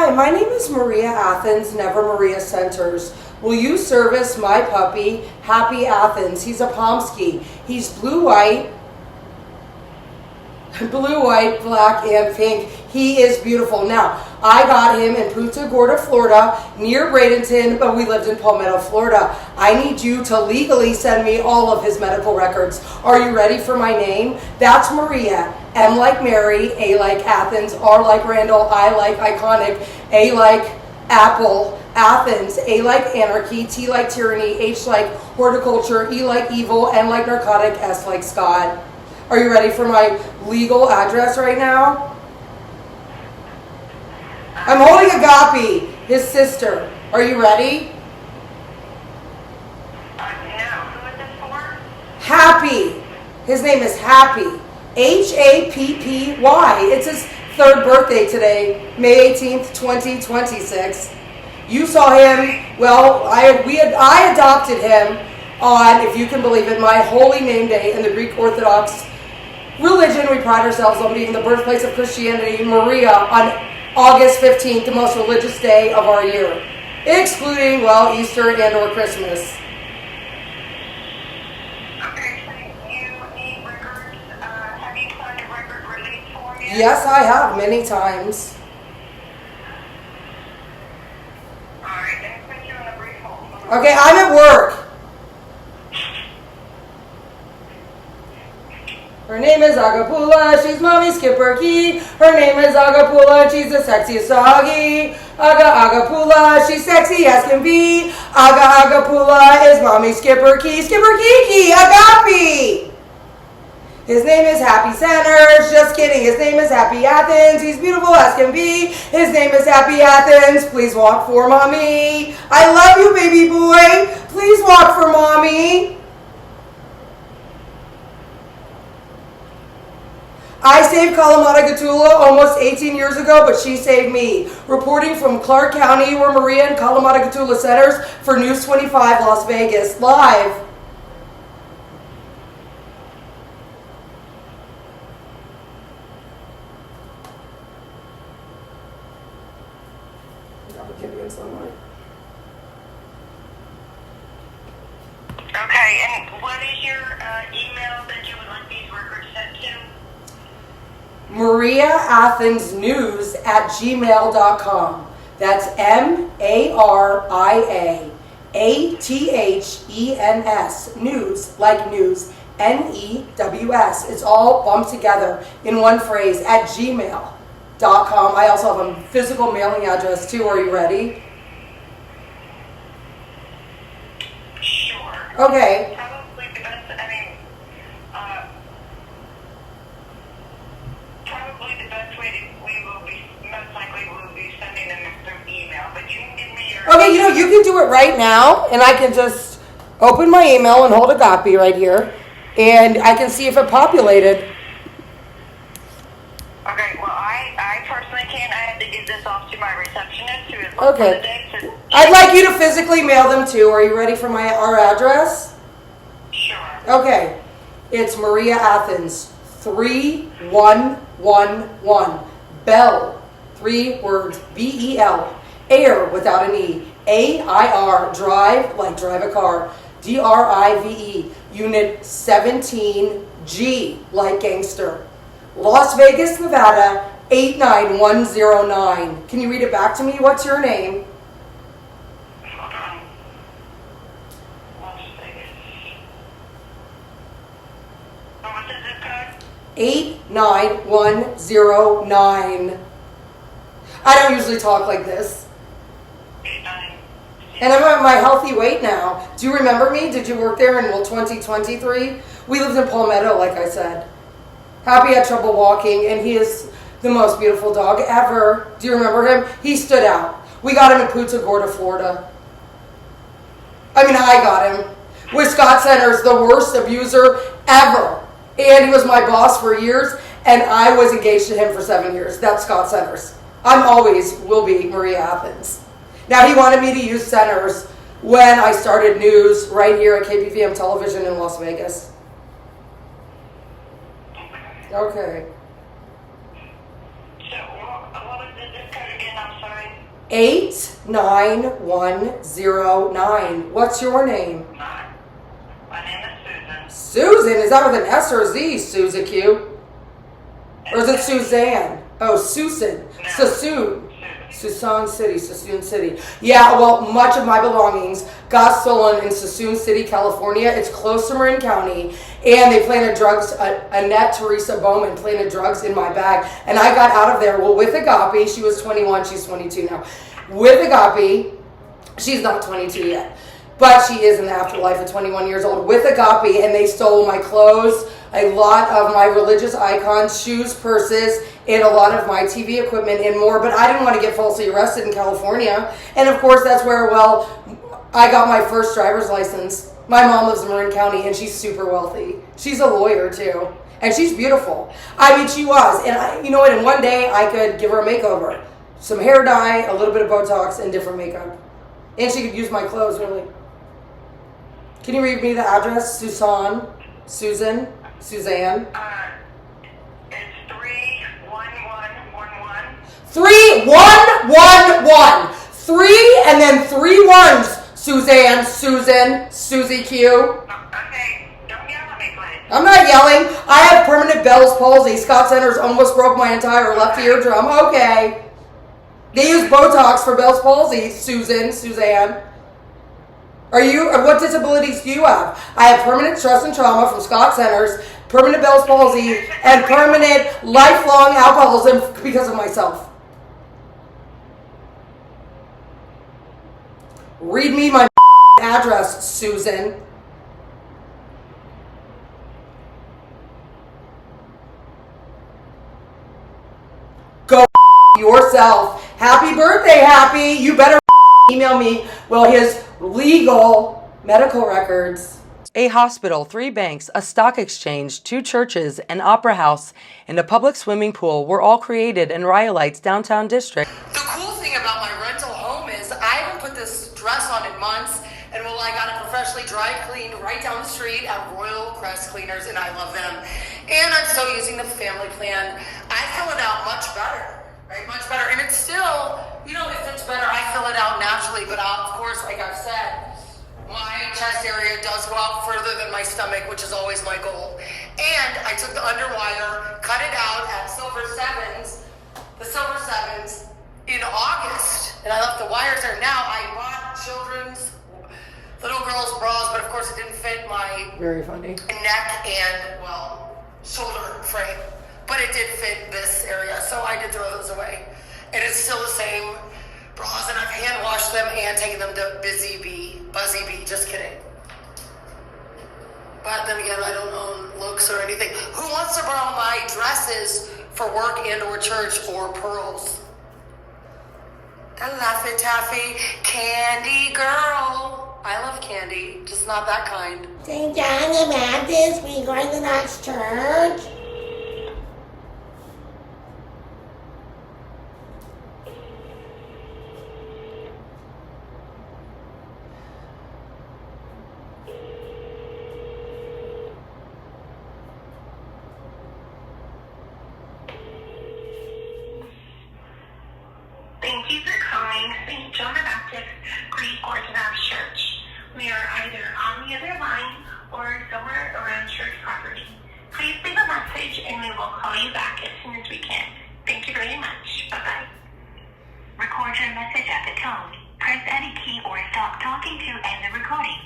Hi, my name is Maria Athens, Never Maria Centers. Will you service my puppy, Happy Athens? He's a Pomsky. He's blue-white, black, and pink. He is beautiful. Now, I got him in Punta Gorda, Florida, near Bradenton, but we lived in Palmetto, Florida. I need you to legally send me all of his medical records. Are you ready for my name? That's Maria. M like Mary, A like Athens, R like Randall, I like iconic, A like apple, Athens, A like anarchy, T like tyranny, H like horticulture, E like evil, N like narcotic, S like Scott. Are you ready for my legal address right now? I'm holding Agape, his sister. Are you ready? No. Who is this for? Happy. His name is Happy. Happy. It's his 3rd birthday today, May 18th, 2026. You saw him, well, I adopted him on, if you can believe it, my holy name day in the Greek Orthodox religion. We pride ourselves on being the birthplace of Christianity, Maria, on August 15th, the most religious day of our year, excluding, well, Easter and or Christmas. Okay, so you need records. Have you signed a record release form yet? Yes, I have, many times. All right, let me put you on a brief hold. Okay, I'm at work. Her name is Agapula, she's mommy skipper key. Her name is Agapula, she's the sexiest doggy. Agapula, she's sexy as can be. Agapula is mommy skipper key. Skipper Kiki, Agape. His name is Happy Centers. Just kidding. His name is Happy Athens. He's beautiful as can be. His name is Happy Athens. Please walk for mommy. I love you, baby boy. Please walk for mommy. I saved Kalamata-Gatula almost 18 years ago, but she saved me. Reporting from Clark County, where Maria and Kalamata-Gatula Centers for News 25 Las Vegas, live. Okay, and what is your email that you would like these records sent to? Maria Athens News at gmail.com. That's MARIAATHENS News, like news, NEWS. It's all bumped together in one phrase at gmail.com. I also have a physical mailing address too. Are you ready? Sure. Okay. Probably the best, probably the best way most likely we will be sending them through email, but you can give me your... Okay, you can do it right now, and I can just open my email and hold Agape right here, and I can see if it populated. Okay, well, I personally can't. I have to give this off to my receptionist who is Okay. for the day. So I'd like you to physically mail them too. Are you ready for our address? sure. Okay. It's Maria Athens, 3111. Bell, 3 words, B-E-L. Air without an E. A-I-R, drive, like drive a car. D-R-I-V-E. Unit 17, G, like gangster. Las Vegas, Nevada, 89109. Can you read it back to me? What's your name? Hold on. Las Vegas. What was the zip code? 89109. I don't usually talk like this. 89. And I'm at my healthy weight now. Do you remember me? Did you work there in 2023? We lived in Palmetto, like I said. Happy had trouble walking, and he is the most beautiful dog ever. Do you remember him? He stood out. We got him in Punta Gorda, Florida. I got him. With Scott Centers, the worst abuser ever. And he was my boss for years, and I was engaged to him for 7 years. That's Scott Centers. I'm always will be Maria Athens. Now, he wanted me to use Centers when I started news right here at KPVM Television in Las Vegas. Okay. So, what was the zip code again? I'm sorry. 89109. What's your name? My name is Susan. Susan? Is that with an S or a Z, Susan Q? Or is it Suzanne? Oh, Susan. No. Sassoon. Sassoon City. Yeah, well, much of my belongings got stolen in Sassoon City, California. It's close to Marin County, and they planted drugs. Annette Teresa Bowman planted drugs in my bag, and I got out of there. Well, with Agape, she was 21, she's 22 now. With Agape, she's not 22 yet, but she is in the afterlife at 21 years old. With Agape, and they stole my clothes, a lot of my religious icons, shoes, purses, and a lot of my TV equipment and more, but I didn't want to get falsely arrested in California. And of course, that's where, well, I got my first driver's license. My mom lives in Marin County, and she's super wealthy. She's a lawyer, too. And she's beautiful. I mean, she was. And you know what? In one day, I could give her a makeover. Some hair dye, a little bit of Botox, and different makeup. And she could use my clothes, really. Can you read me the address? Suzanne? It's 31111. 3111. 3 and then 3 ones. Suzanne, Susan, Susie Q. Okay, don't yell at me, please. I'm not yelling. I have permanent Bell's palsy. Scott Centers almost broke my entire left eardrum. Okay. They use Botox for Bell's palsy, Suzanne. What disabilities do you have? I have permanent stress and trauma from Scott Centers, permanent Bell's palsy, and permanent lifelong alcoholism because of myself. Read me my address, Susan. Go yourself. Happy birthday, Happy. You better email me, well, his legal medical records. A hospital, 3 banks, a stock exchange, 2 churches, an opera house, and a public swimming pool were all created in Rhyolites downtown district. The cool thing about my rental home is I haven't put this dress on in months, and well, I got it professionally dry cleaned right down the street at Royal Crest Cleaners, and I love them. And I'm still using the family plan. I fill it out much better. Right, much better, and it's still, you know, if it's better, I fill it out naturally, but of course, like I've said, my chest area does go out further than my stomach, which is always my goal. And I took the underwire, cut it out at the Silver Sevens in August, and I left the wires there. Now, I bought children's little girls' bras, but of course it didn't fit my neck and, well, shoulder frame. But it did fit this area, so I did throw those away. And it's still the same bras, and I've hand washed them and taken them to Buzzy Bee, just kidding. But then again, I don't own looks or anything. Who wants to borrow my dresses for work and or church or pearls? The Laffy Taffy Candy Girl. I love candy, just not that kind. St. John the Baptist, we going to next church. Thank you for calling St. John the Baptist Greek Orthodox Church. We are either on the other line or somewhere around church property. Please leave a message and we will call you back as soon as we can. Thank you very much. Bye-bye. Record your message at the tone. Press any key or stop talking to end the recording.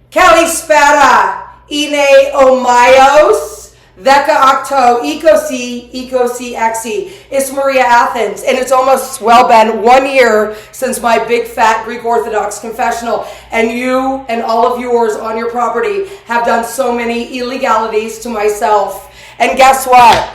Kalispera, ine omaios. Veka Octo, Ecosi, Exi. It's Maria Athens, and it's almost, well, been 1 year since my big fat Greek Orthodox confessional, and you and all of yours on your property have done so many illegalities to myself. And guess what?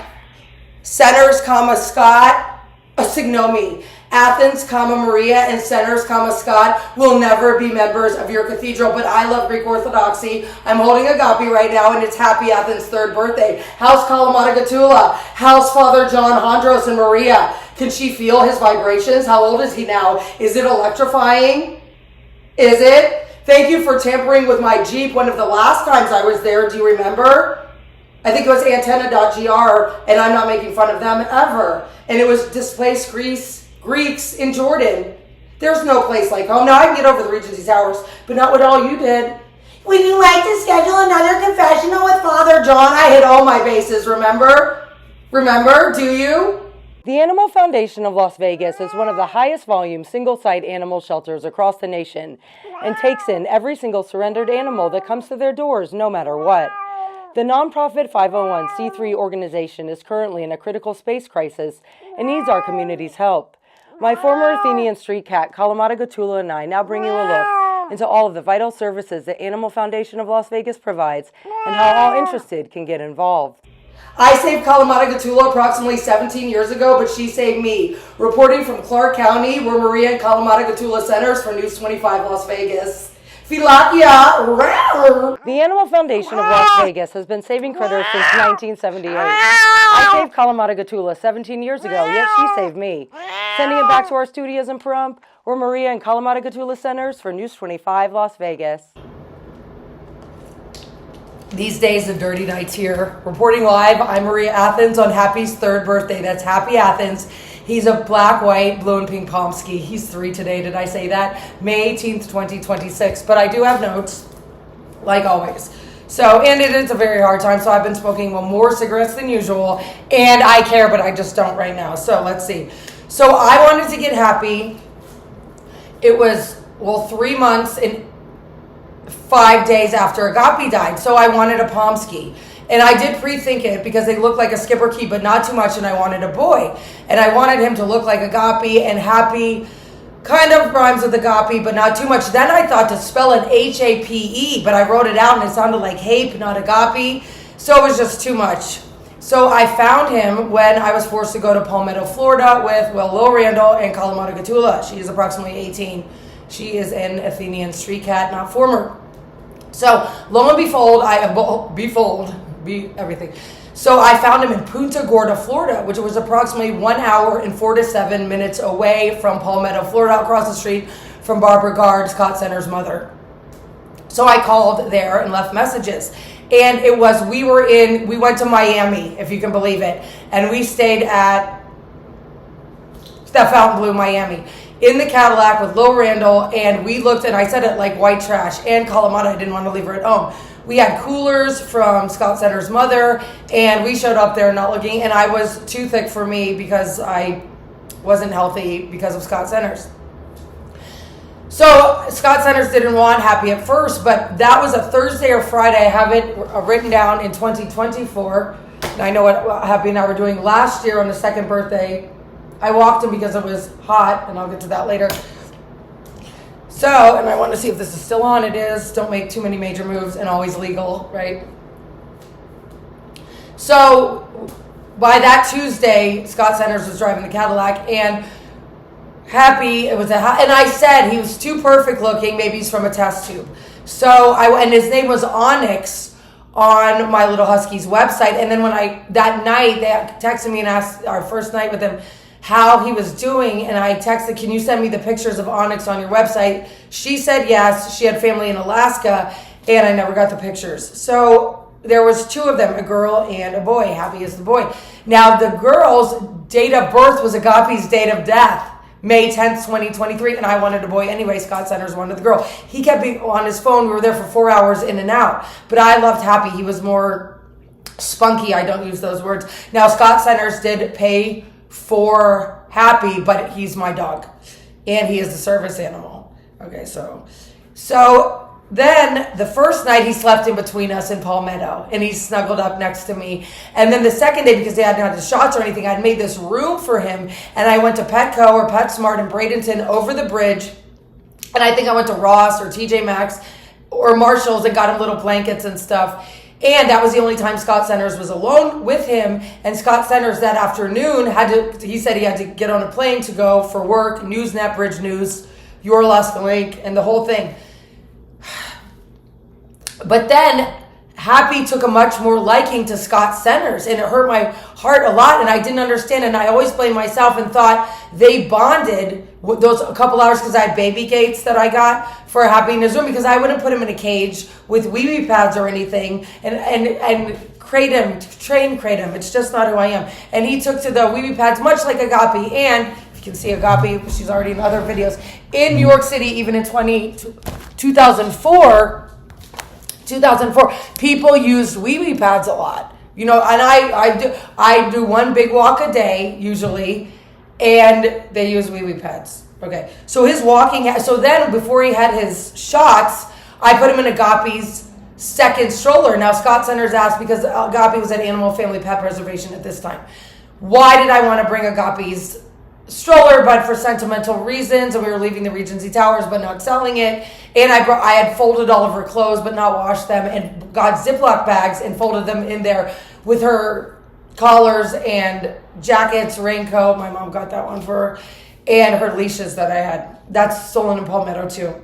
Centers, Scott, Signomi. Athens, Maria, and Centers, Scott will never be members of your cathedral, but I love Greek Orthodoxy. I'm holding Agape right now, and it's Happy Athens' 3rd birthday. How's Kalamata Gatula? How's Father John Hondros and Maria? Can she feel his vibrations? How old is he now? Is it electrifying? Is it? Thank you for tampering with my Jeep one of the last times I was there. Do you remember? I think it was antenna.gr, and I'm not making fun of them ever. And it was displaced grease Greeks in Jordan. There's no place like home. Now I can get over the Regency Towers, but not what all you did. Would you like to schedule another confessional with Father John, I hit all my bases, remember? Remember? Do you? The Animal Foundation of Las Vegas is one of the highest volume single-site animal shelters across the nation and takes in every single surrendered animal that comes to their doors, no matter what. The nonprofit 501c3 organization is currently in a critical space crisis and needs our community's help. My former Athenian street cat, Kalamata Gatula, and I now bring you a look into all of the vital services the Animal Foundation of Las Vegas provides and how all interested can get involved. I saved Kalamata Gatula approximately 17 years ago, but she saved me. Reporting from Clark County, where Maria and Kalamata Gatula centers for News 25 Las Vegas. Filakia. The Animal Foundation of Las Vegas has been saving critters since 1978. I saved Kalamata Gatula 17 years ago, yet she saved me. Sending it back to our studios in Pahrump, where Maria and Kalamata Gatula centers for News 25 Las Vegas. These days of dirty nights here. Reporting live, I'm Maria Athens on Happy's third birthday. That's Happy Athens. He's a black, white, blue, and pink Pomsky. He's 3 today. Did I say that? May 18th, 2026. But I do have notes, like always. So, and it is a very hard time, so I've been smoking more cigarettes than usual. And I care, but I just don't right now. So, let's see. So, I wanted to get Happy. It was, 3 months and 5 days after Agapi died. So, I wanted a Pomsky. And I did pre-think it because they look like a skipper key, but not too much, and I wanted a boy. And I wanted him to look like Agapi, and Happy kind of rhymes with Agapi, but not too much. Then I thought to spell it H-A-P-E, but I wrote it out, and it sounded like Hape, not Agapi. So it was just too much. So I found him when I was forced to go to Palmetto, Florida with, Lil Randall and Kalamata Gatula. She is approximately 18. She is an Athenian street cat, not former. So lo and behold, everything. So I found him in Punta Gorda, Florida, which was approximately 1 hour and 4 to 7 minutes away from Palmetto, Florida, across the street from Barbara Gard, Scott Center's mother. So I called there and left messages. And it was, we went to Miami, if you can believe it. And we stayed at the Fontainebleau, Miami, in the Cadillac with Lil Randall. And we looked, and I said it like white trash. And Kalamata, I didn't want to leave her at home. We had coolers from Scott Center's mother, and we showed up there not looking, and I was too thick for me because I wasn't healthy because of Scott Center's. So Scott Center's didn't want Happy at first, but that was a Thursday or Friday. I have it written down in 2024, and I know what Happy and I were doing last year on the second birthday. I walked him because it was hot, and I'll get to that later. So, and I want to see if this is still on. It is. Don't make too many major moves, and always legal, right? So, by that Tuesday, Scott Centers was driving the Cadillac, and Happy, and I said he was too perfect looking. Maybe he's from a test tube. So, and his name was Onyx on my little Husky's website. And then that night, they texted me and asked, our first night with him, how he was doing, and I texted, can you send me the pictures of Onyx on your website? She said yes. She had family in Alaska, and I never got the pictures. So there was 2 of them, a girl and a boy. Happy is the boy. Now the girl's date of birth was Agapi's date of death, May 10th, 2023, and I wanted a boy anyway. Scott Centers wanted the girl. He kept being on his phone. We were there for 4 hours in and out, but I loved Happy. He was more spunky. I don't use those words. Now Scott Centers did pay for Happy, but he's my dog, and he is the service animal. Okay, so then the first night he slept in between us in Palmetto, and he snuggled up next to me. And then the second day, because they hadn't had the shots or anything, I'd made this room for him, and I went to Petco or PetSmart in Bradenton over the bridge, and I think I went to Ross or TJ Maxx or Marshall's and got him little blankets and stuff. And that was the only time Scott Centers was alone with him. And Scott Centers that afternoon he said he had to get on a plane to go for work, Newsnet, Bridge News, Your Last Link, and the whole thing. But then Happy took a much more liking to Scott Centers, and it hurt my heart a lot, and I didn't understand, and I always blamed myself and thought they bonded with those a couple hours because I had baby gates that I got for Happy in his room, because I wouldn't put him in a cage with wee-wee pads or anything and crate him, train crate him. It's just not who I am. And he took to the wee-wee pads much like Agapi, and if You can see Agape. She's already in other videos. In New York City, even in 2004, people used wee-wee pads a lot. You know, and I do one big walk a day, usually, and they use wee-wee pads. Okay, so his walking, so then before he had his shots, I put him in Agape's second stroller. Now, Scott Centers asked, because Agape was at Animal Family Pet Preservation at this time, why did I want to bring Agape's stroller? But for sentimental reasons, and we were leaving the Regency Towers but not selling it, and I had folded all of her clothes but not washed them, and got Ziploc bags and folded them in there with her collars and jackets, raincoat, my mom got that one for her, and her leashes that I had. That's stolen in Palmetto too.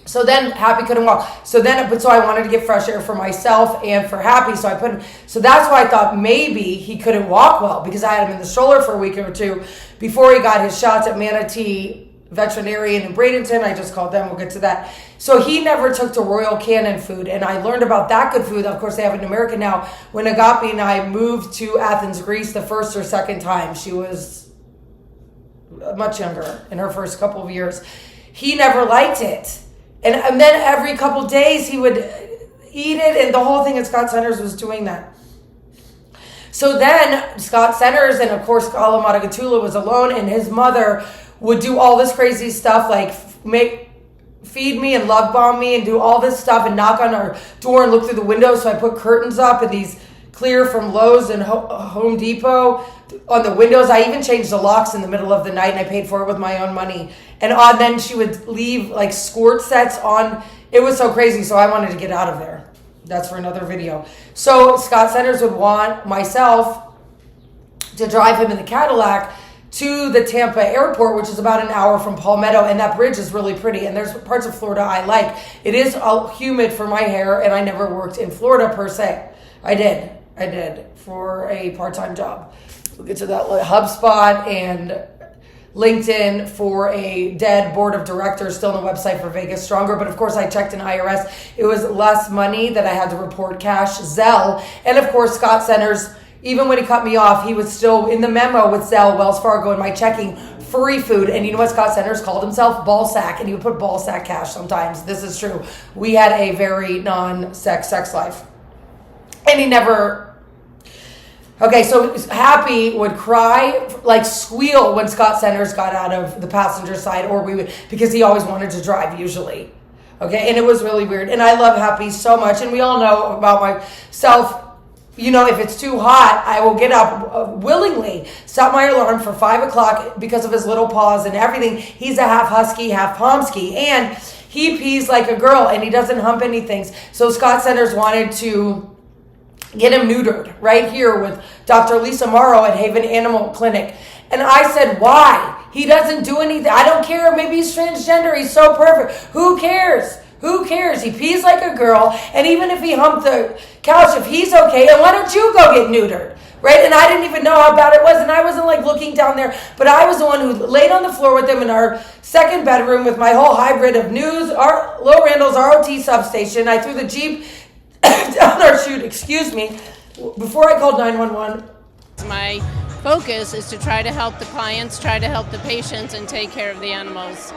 So then Happy couldn't walk. So I wanted to get fresh air for myself and for Happy. So so that's why I thought maybe he couldn't walk well, because I had him in the stroller for a week or two before he got his shots at Manatee Veterinarian in Bradenton. I just called them. We'll get to that. So he never took to Royal Canin food. And I learned about that good food. Of course, they have it in America now. When Agape and I moved to Athens, Greece, the first or second time, she was much younger in her first couple of years. He never liked it. And then every couple days he would eat it, and the whole thing at Scott Centers was doing that. So then Scott Centers, and of course Kalamatagatula was alone, and his mother would do all this crazy stuff, like feed me and love bomb me and do all this stuff and knock on our door and look through the windows. So I put curtains up and these clear from Lowe's and Home Depot on the windows. I even changed the locks in the middle of the night, and I paid for it with my own money. And then she would leave like squirt sets on. It was so crazy. So I wanted to get out of there. That's for another video. So Scott Centers would want myself to drive him in the Cadillac to the Tampa airport, which is about an hour from Palmetto. And that bridge is really pretty. And there's parts of Florida I like. It is humid for my hair, and I never worked in Florida per se. I did for a part-time job. We'll get to that. HubSpot and LinkedIn for a dead board of directors, still on the website for Vegas Stronger. But of course, I checked in IRS. It was less money that I had to report cash, Zelle. And of course, Scott Centers, even when he cut me off, he was still in the memo with Zelle, Wells Fargo, and my checking, free food. And you know what Scott Centers called himself? Ball sack. And he would put ball sack cash sometimes. This is true. We had a very non-sex life. And he never... Okay, so Happy would cry, like squeal when Scott Centers got out of the passenger side, or because he always wanted to drive usually. Okay, and it was really weird. And I love Happy so much, and we all know about myself. You know, if it's too hot, I will get up willingly, set my alarm for 5 o'clock because of his little paws and everything. He's a half husky, half pomsky, and he pees like a girl, and he doesn't hump anything. So Scott Centers wanted to get him neutered right here with Dr. Lisa Morrow at Haven Animal Clinic. And I said, why? He doesn't do anything. I don't care. Maybe he's transgender. He's so perfect. Who cares? Who cares? He pees like a girl. And even if he humped the couch, if he's okay, and why don't you go get neutered? Right? And I didn't even know how bad it was. And I wasn't like looking down there. But I was the one who laid on the floor with him in our second bedroom with my whole hybrid of news, Low Randall's ROT substation. I threw the Jeep down our chute, excuse me, before I called 911. My focus is to try to help the clients, try to help the patients, and take care of the animals.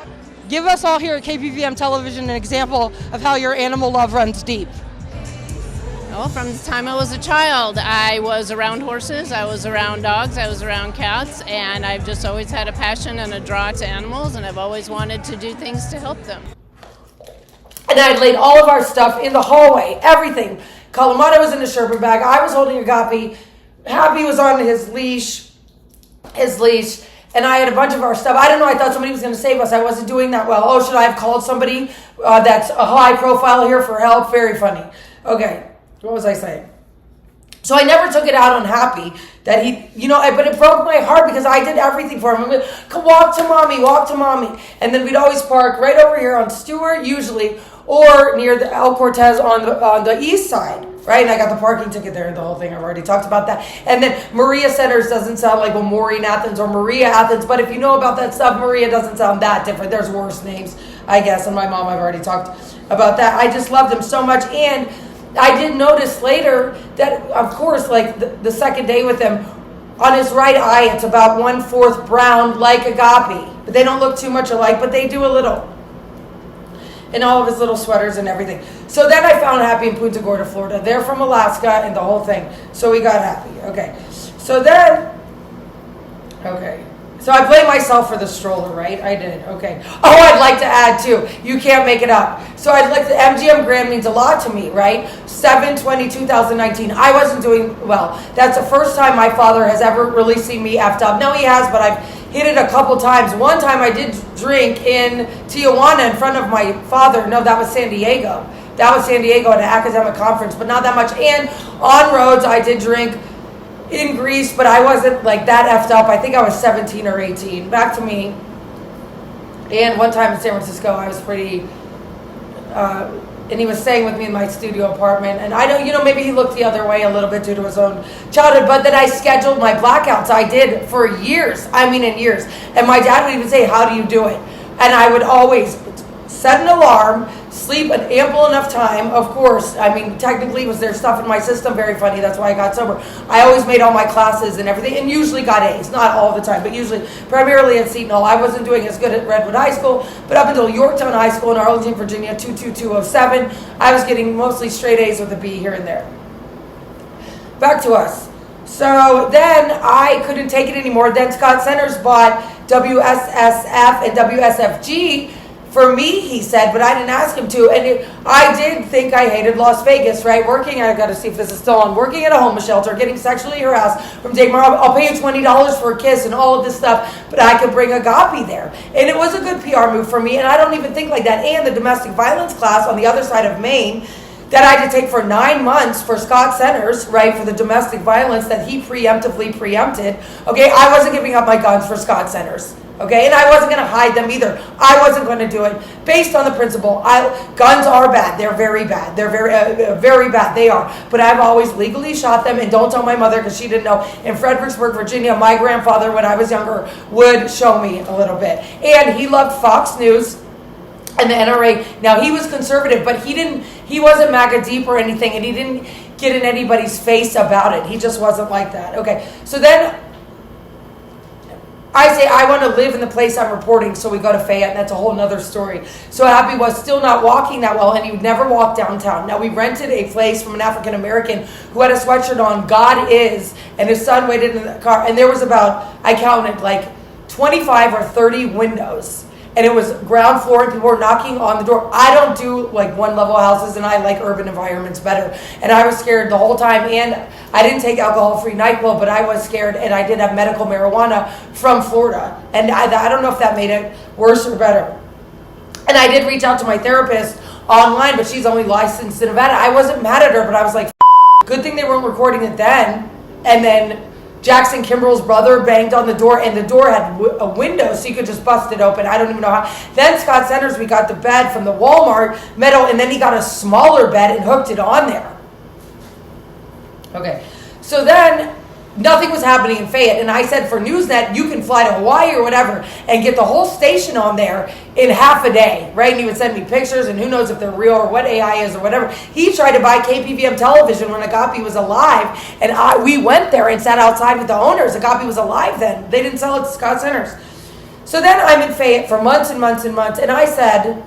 Give us all here at KPVM Television an example of how your animal love runs deep. Well, from the time I was a child, I was around horses, I was around dogs, I was around cats, and I've just always had a passion and a draw to animals, and I've always wanted to do things to help them. And I laid all of our stuff in the hallway, everything. Kalamata was in a Sherpa bag. I was holding Agape. Happy was on his leash. And I had a bunch of our stuff. I don't know. I thought somebody was going to save us. I wasn't doing that well. Oh, should I have called somebody that's a high profile here for help? Very funny. Okay. What was I saying? So I never took it out on Happy that he, but it broke my heart because I did everything for him. Come walk to mommy. And then we'd always park right over here on Stewart, usually, or near the El Cortez on the east side, right? And I got the parking ticket there and the whole thing. I've already talked about that. And then Maria Centers doesn't sound like Maureen Athens or Maria Athens, but if you know about that stuff, Maria doesn't sound that different. There's worse names, I guess. And my mom, I've already talked about that. I just loved him so much. And I did notice later that, of course, like the second day with him, On his right eye, it's about 1/4 brown, like Agape. But they don't look too much alike, but they do a little. And all of his little sweaters and everything. So then I found Happy in Punta Gorda, Florida. They're from Alaska and the whole thing. So we got Happy. Okay. So then, okay. So I blame myself for the stroller, right? I did. Okay. Oh, I'd like to add too. You can't make it up. So I'd like the MGM Grand means a lot to me, right? 7/20/2019. I wasn't doing well. That's the first time my father has ever really seen me effed up. No, he has, but I've hit it a couple times. One time I did drink in Tijuana in front of my father. No, that was San Diego. That was San Diego at an academic conference, but not that much. And on roads, I did drink in Greece, but I wasn't like that effed up. I think I was 17 or 18. Back to me. And one time in San Francisco, I was pretty, and he was staying with me in my studio apartment. And I don't, maybe he looked the other way a little bit due to his own childhood, but then I scheduled my blackouts. I did for years. I mean, in years. And my dad would even say, how do you do it? And I would always set an alarm, sleep an ample enough time, of course. I mean, technically, was there stuff in my system? Very funny. That's why I got sober. I always made all my classes and everything, and usually got A's. Not all the time, but usually, primarily at Seton Hall. I wasn't doing as good at Redwood High School, but up until Yorktown High School in Arlington, Virginia, 22207, I was getting mostly straight A's with a B here and there. Back to us. So then I couldn't take it anymore. Then Scott Centers bought WSSF and WSFG for me, he said, but I didn't ask him to. And I did think I hated Las Vegas, right? Working, I got to see if this is still on, working at a homeless shelter, getting sexually harassed from Dave Marr. I'll pay you $20 for a kiss and all of this stuff, but I could bring Agape there. And it was a good PR move for me, and I don't even think like that. And the domestic violence class on the other side of Maine that I had to take for 9 months for Scott Centers, right, for the domestic violence that he preemptively preempted. Okay, I wasn't giving up my guns for Scott Centers. Okay, and I wasn't going to hide them either. I wasn't going to do it based on the principle. Guns are bad. They're very bad. They're very bad. They are. But I've always legally shot them, and don't tell my mother because she didn't know. In Fredericksburg, Virginia, my grandfather, when I was younger, would show me a little bit. And he loved Fox News and the NRA. Now, he was conservative, but he wasn't MAGA deep or anything, and he didn't get in anybody's face about it. He just wasn't like that. Okay, so then I say I want to live in the place I'm reporting, so we go to Fayette, and that's a whole nother story. So Happy was still not walking that well, and he would never walk downtown. Now, we rented a place from an African-American who had a sweatshirt on, God is, and his son waited in the car, and there was about, I counted, like 25 or 30 windows. And it was ground floor, and people were knocking on the door. I don't do like one-level houses, and I like urban environments better. And I was scared the whole time. And I didn't take alcohol-free NyQuil, but I was scared. And I did have medical marijuana from Florida. And I don't know if that made it worse or better. And I did reach out to my therapist online, but she's only licensed in Nevada. I wasn't mad at her, but I was like, good thing they weren't recording it then. And then Jackson Kimbrell's brother banged on the door, and the door had a window, so you could just bust it open. I don't even know how. Then Scott Centers, we got the bed from the Walmart metal, and then he got a smaller bed and hooked it on there. Okay, so then nothing was happening in Fayette, and I said for Newsnet, you can fly to Hawaii or whatever and get the whole station on there in half a day, right? And he would send me pictures, and who knows if they're real or what AI is or whatever. He tried to buy KPVM television when Agape was alive, and we went there and sat outside with the owners. Agape was alive then. They didn't sell it to Scott Centers. So then I'm in Fayette for months and months and months, and I said,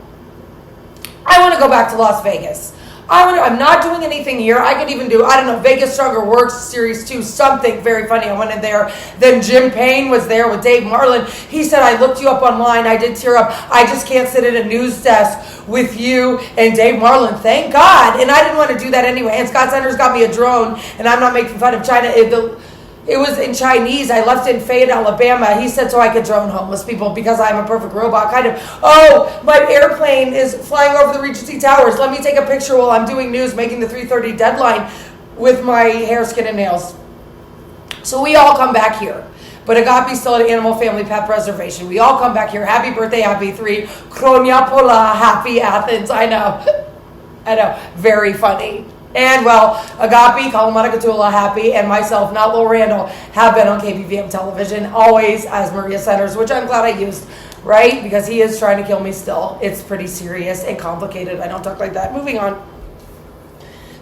I want to go back to Las Vegas. I'm not doing anything here. I could even do, I don't know, Vegas Stronger Works Series 2, something very funny. I went in there. Then Jim Payne was there with Dave Marlin. He said, I looked you up online. I did tear up. I just can't sit at a news desk with you and Dave Marlin. Thank God. And I didn't want to do that anyway. And Scott Centers got me a drone, and I'm not making fun of China. It was in Chinese. I left it in Fayette, Alabama. He said so I could drone homeless people because I'm a perfect robot. Kind of, oh, my airplane is flying over the Regency Towers. Let me take a picture while I'm doing news, making the 3:30 deadline with my hair, skin, and nails. So we all come back here. But Agape's still at Animal Family Pet Preservation. We all come back here. Happy birthday, Happy 3. Χρόνια, Πολλά, happy Athens. I know. I know. Very funny. And, well, Agape, Kalamanakatula, Happy, and myself, not Lil Randall, have been on KPVM television, always as Maria Centers, which I'm glad I used, right? Because he is trying to kill me still. It's pretty serious and complicated. I don't talk like that. Moving on.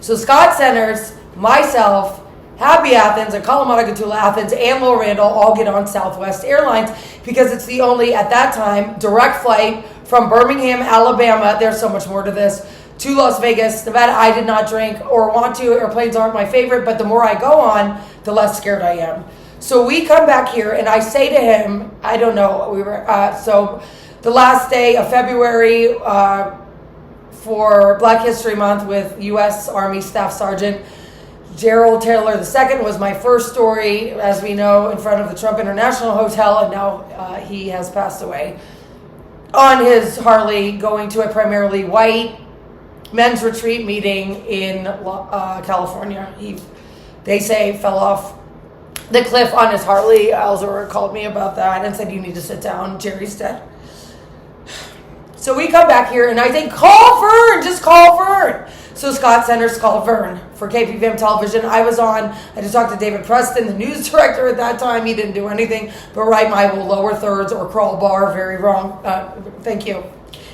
So Scott Centers, myself, Happy Athens and Kalamata Athens and Little Randall all get on Southwest Airlines because it's the only, at that time, direct flight from Birmingham, Alabama. There's so much more to this. To Las Vegas, Nevada. I did not drink or want to. Airplanes aren't my favorite, but the more I go on, the less scared I am. So we come back here, and I say to him, I don't know, we were, so the last day of February for Black History Month with U.S. Army Staff Sergeant Gerald Taylor II was my first story, as we know, in front of the Trump International Hotel, and now he has passed away on his Harley, going to a primarily white men's retreat meeting in California. They say, fell off the cliff on his Harley. Alzora called me about that and said, you need to sit down. Jerry's dead. So we come back here, and I think, call Vern, just call Vern. So Scott Centers called Vern for KPVM television. I was on, I just talked to David Preston, the news director at that time. He didn't do anything but write my lower thirds or crawl bar. Very wrong. Thank you.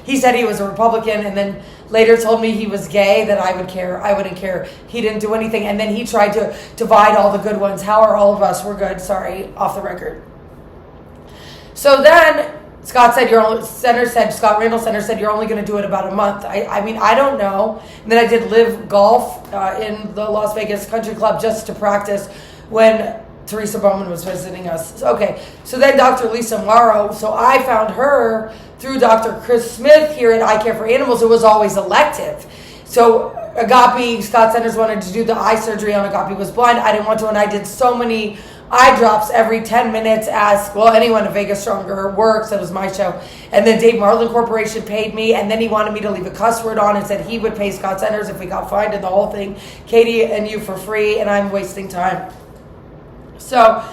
He said he was a Republican, and then later told me he was gay, that I wouldn't care. He didn't do anything. And then he tried to divide all the good ones. How are all of us? We're good. Sorry, off the record. So then Scott Randall Center said, you're only going to do it about a month. I mean, I don't know. And then I did live golf in the Las Vegas Country Club just to practice when Teresa Bowman was visiting us. Okay, so then Dr. Lisa Morrow, so I found her through Dr. Chris Smith here at I Care for Animals. It was always elective. So Agape, Scott Centers wanted to do the eye surgery on Agape, was blind. I didn't want to, and I did so many eye drops every 10 minutes. Ask, well, anyone at Vegas Stronger works. That was my show. And then Dave Marlin Corporation paid me, and then he wanted me to leave a cuss word on and said he would pay Scott Centers if we got fined and the whole thing. Katie and you for free, and I'm wasting time. So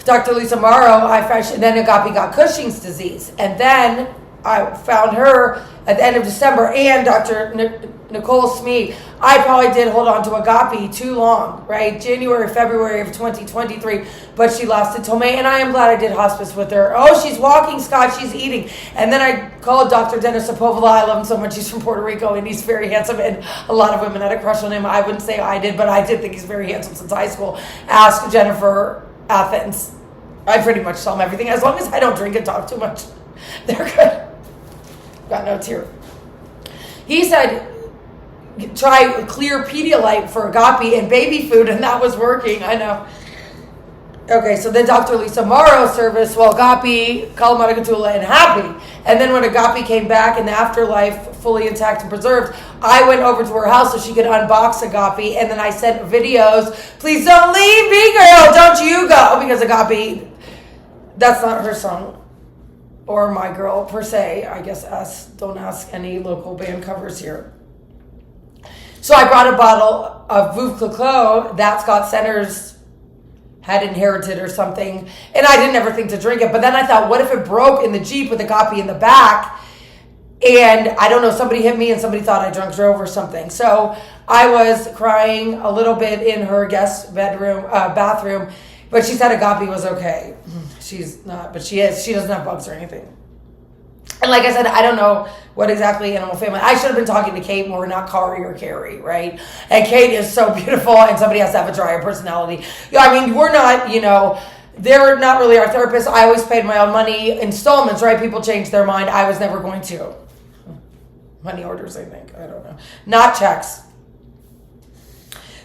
Dr. Lisa Morrow, and then Agape got Cushing's disease. And then I found her at the end of December, and Dr. Nicole Smee. I probably did hold on to Agape too long, right? January, February of 2023, but she lasted till May, and I am glad I did hospice with her. Oh, she's walking, Scott, she's eating. And then I called Dr. Dennis Apovola. I love him so much. He's from Puerto Rico, and he's very handsome, and a lot of women had a crush on him. I wouldn't say I did, but I did think he's very handsome since high school. Ask Jennifer Athens. I pretty much tell them everything, as long as I don't drink and talk too much. They're good. Got notes here. He said, try clear Pedialyte for Agape and baby food, and that was working. I know. Okay, so then Dr. Lisa Morrow service, well, Agape, Kalamata and Happy. And then when Agape came back in the afterlife, fully intact and preserved, I went over to her house so she could unbox Agape, and then I sent videos. Please don't leave me, girl. Don't you go. Because Agape, that's not her song. Or my girl, per se. I guess don't ask any local band covers here. So I brought a bottle of Veuve Clicquot that Scott Centers had inherited or something. And I didn't ever think to drink it. But then I thought, what if it broke in the Jeep with Agape in the back? And I don't know, somebody hit me and somebody thought I drunk drove or something. So I was crying a little bit in her guest bathroom. But she said Agape was okay. She's not, but she is. She doesn't have bugs or anything. And like I said, I don't know what exactly animal family. I should have been talking to Kate more, not Kari or Carrie, right? And Kate is so beautiful, and somebody has to have a drier personality. I mean, we're not, they're not really our therapists. I always paid my own money, installments, right? People change their mind. I was never going to. Money orders, I think. I don't know. Not checks.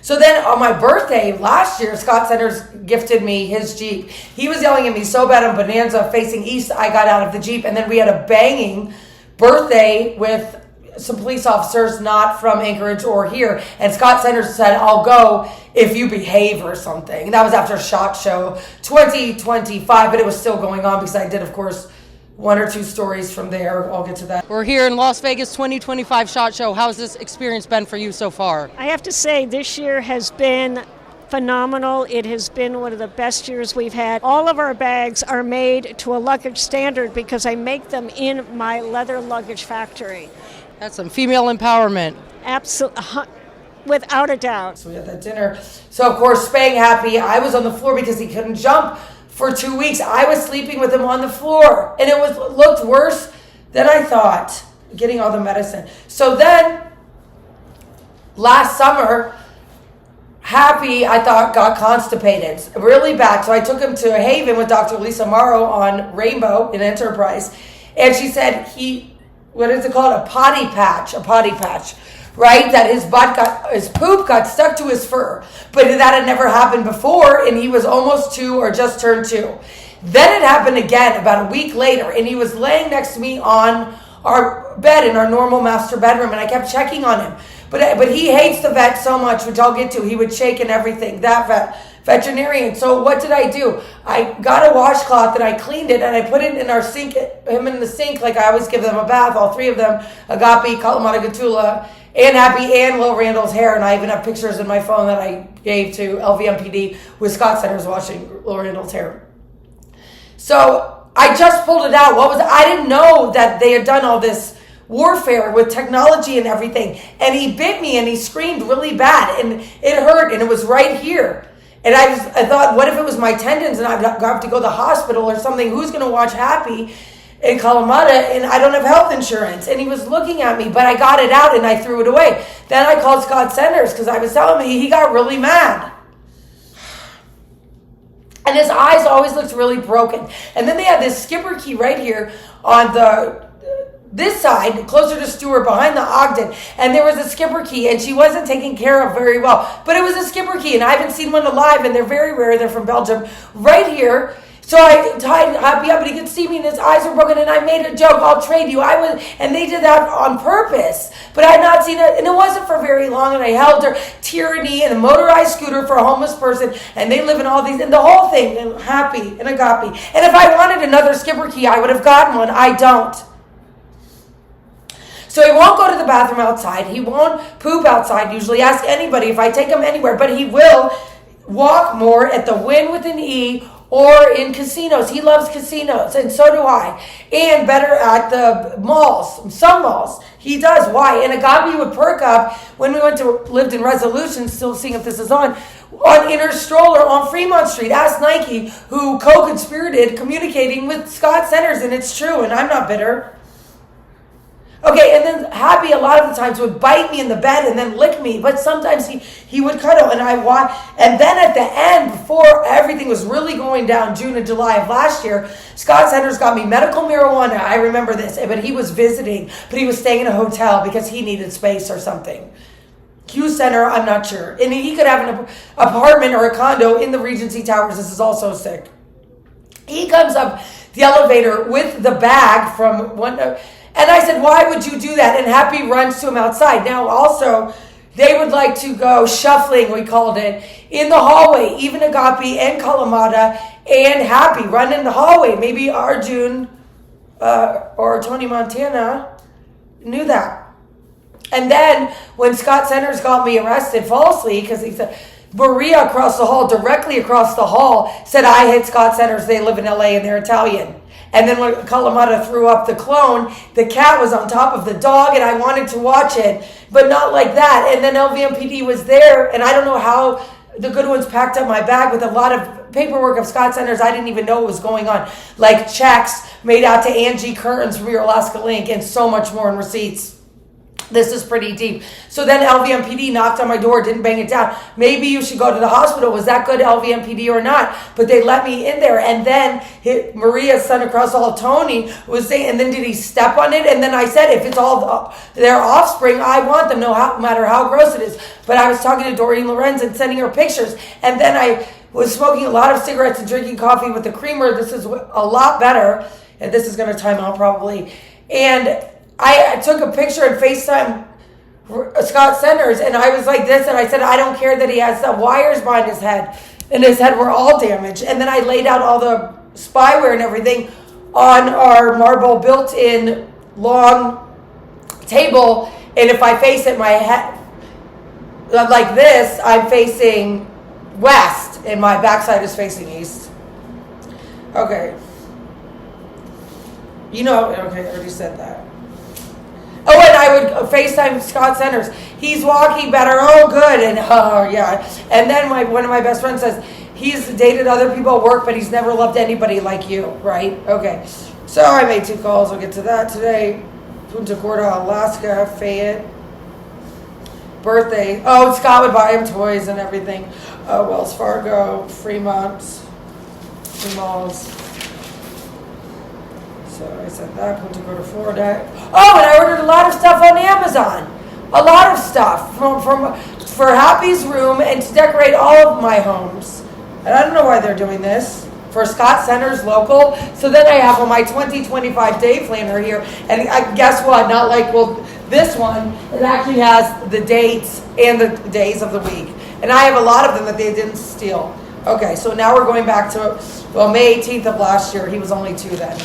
So then on my birthday last year, Scott Centers gifted me his Jeep. He was yelling at me so bad on Bonanza facing east, I got out of the Jeep. And then we had a banging birthday with some police officers not from Anchorage or here. And Scott Centers said, I'll go if you behave or something. And that was after SHOT Show 2025, but it was still going on because I did, of course, one or two stories from there. I'll get to that. We're here in Las Vegas 2025 SHOT Show. How's this experience been for you so far? I have to say this year has been phenomenal. It has been one of the best years we've had. All of our bags are made to a luggage standard because I make them in my leather luggage factory. That's some female empowerment. Absolutely. Without a doubt. So we had that dinner. So of course, Spang happy. I was on the floor because he couldn't jump for 2 weeks. I was sleeping with him on the floor, and it looked worse than I thought, getting all the medicine. So then, last summer, Happy, I thought, got constipated really bad. So I took him to Haven with Dr. Lisa Morrow on Rainbow in Enterprise. And she said what is it called? A potty patch, right? That his poop got stuck to his fur. But that had never happened before, and he was almost 2 or just turned 2. Then it happened again about a week later, and he was laying next to me on our bed in our normal master bedroom, and I kept checking on him. But he hates the vet so much, which I'll get to. He would shake and everything, that veterinarian. So what did I do? I got a washcloth and I cleaned it and I put it in our sink, him in the sink, like I always give them a bath, all 3 of them, Agape, Kalamata Gatula, and Happy, and Lil Randall's hair. And I even have pictures in my phone that I gave to LVMPD with Scott Centers washing Lil Randall's hair. So I just pulled it out. I didn't know that they had done all this warfare with technology and everything. And he bit me and he screamed really bad and it hurt and it was right here. And I thought, what if it was my tendons and I'd have to go to the hospital or something? Who's going to watch Happy in Kalamata? And I don't have health insurance. And he was looking at me, but I got it out and I threw it away. Then I called Scott Centers because I was telling me he got really mad. And his eyes always looked really broken. And then they had this skipper key right here on this side, closer to Stewart, behind the Ogden, and there was a skipper key, and she wasn't taken care of very well. But it was a skipper key, and I haven't seen one alive, and they're very rare. They're from Belgium, right here. So I tied Happy up, and he could see me, and his eyes were broken, and I made a joke, I'll trade you. And they did that on purpose, but I had not seen it, and it wasn't for very long, and I held her, tyranny, and a motorized scooter for a homeless person, and they live in all these, and the whole thing, and Happy, and Agape. And if I wanted another skipper key, I would have gotten one. I don't. So he won't go to the bathroom outside. He won't poop outside usually. Ask anybody if I take him anywhere. But he will walk more at the Win with an E or in casinos. He loves casinos, and so do I. And better at the malls, some malls. He does. Why? And Agape would perk up when we lived in Resolution, still seeing if this is on Inner Stroller on Fremont Street. Ask Nike, who co-conspirated communicating with Scott Centers, and it's true, and I'm not bitter. Okay, and then Happy a lot of the times would bite me in the bed and then lick me, but sometimes he would cuddle, and and then at the end, before everything was really going down, June and July of last year, Scott Centers got me medical marijuana. I remember this, but he was visiting, but he was staying in a hotel because he needed space or something. Q Center, I'm not sure. And he could have an apartment or a condo in the Regency Towers. This is also sick. He comes up the elevator with the bag from one... And I said, why would you do that? And Happy runs to him outside. Now, also, they would like to go shuffling, we called it, in the hallway. Even Agape and Kalamata and Happy run in the hallway. Maybe Arjun or Tony Montana knew that. And then when Scott Centers got me arrested falsely, because he said, Maria across the hall, directly across the hall, said, I hit Scott Centers. They live in LA and they're Italian. And then when Kalamata threw up the clone, the cat was on top of the dog, and I wanted to watch it, but not like that. And then LVMPD was there, and I don't know how the good ones packed up my bag with a lot of paperwork of Scott Centers. I didn't even know what was going on, like checks made out to Angie Curtains from your Alaska Link, and so much more in receipts. This is pretty deep. So then LVMPD knocked on my door, didn't bang it down. Maybe you should go to the hospital. Was that good LVMPD or not? But they let me in there. And then Maria's son across the hall, Tony, was saying, and then did he step on it? And then I said, if it's all their offspring, I want them, no matter how gross it is. But I was talking to Doreen Lorenz and sending her pictures. And then I was smoking a lot of cigarettes and drinking coffee with the creamer. This is a lot better. And this is going to time out probably. And I took a picture and FaceTime Scott Centers, and I was like this, and I said, I don't care that he has the wires behind his head, and his head were all damaged. And then I laid out all the spyware and everything on our marble built-in long table, and if I face it, my head, like this, I'm facing west, and my backside is facing east. Okay. You know, okay, I already said that. Oh, and I would FaceTime Scott Centers. He's walking better. Oh, good. And oh, yeah. And then one of my best friends says, he's dated other people at work, but he's never loved anybody like you, right? Okay. So I made 2 calls. I'll get to that today. Punta Gorda, Alaska, Fayette, birthday. Oh, Scott would buy him toys and everything. Wells Fargo, Fremont, Malls. So I said that, went to go to Florida. Oh, and I ordered a lot of stuff on Amazon. A lot of stuff for Happy's room and to decorate all of my homes. And I don't know why they're doing this. For Scott Center's local. So then I have on my 2025 day planner here. And guess what? Not like, well, this one, it actually has the dates and the days of the week. And I have a lot of them that they didn't steal. Okay, so now we're going back to, well, May 18th of last year. He was only 2 then.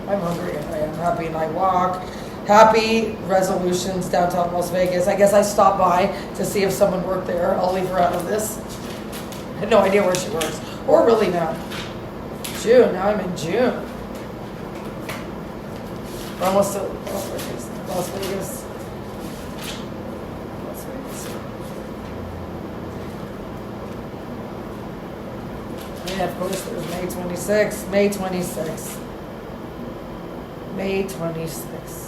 I'm hungry and I am happy and I walk. Happy resolutions downtown Las Vegas. I guess I stopped by to see if someone worked there. I'll leave her out of this. I had no idea where she works. Or really now. June. Now I'm in June. We're almost to Las Vegas. Las Vegas. Las Vegas. Yeah, of course, there's May 26th. May 26th. May 26th.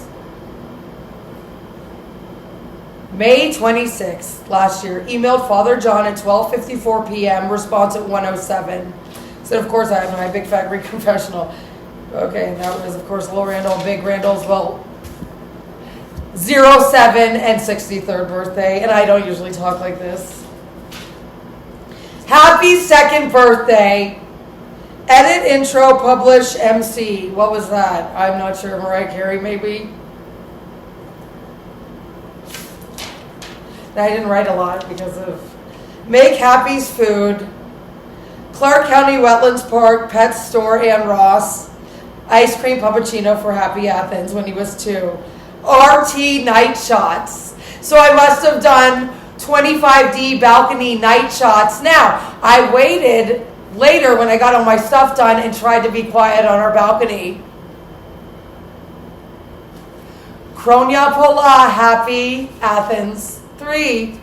May 26th last year, emailed Father John at 12:54 p.m., response at 1:07. So, of course, I have my big fat Greek confessional. Okay, and that was, of course, Little Randall, Big Randall's, well, 07 and 63rd birthday, and I don't usually talk like this. Happy 2nd birthday. Edit, intro, publish, MC. What was that? I'm not sure. Mariah Carey, maybe? I didn't write a lot because of make Happy's food, Clark County Wetlands Park, Pet Store, and Ross, ice cream puppuccino for Happy Athens when he was 2, RT night shots. So I must have done 25D balcony night shots. Now, I waited later when I got all my stuff done and tried to be quiet on our balcony. Χρόνια, Πολλά, Happy Athens. 3.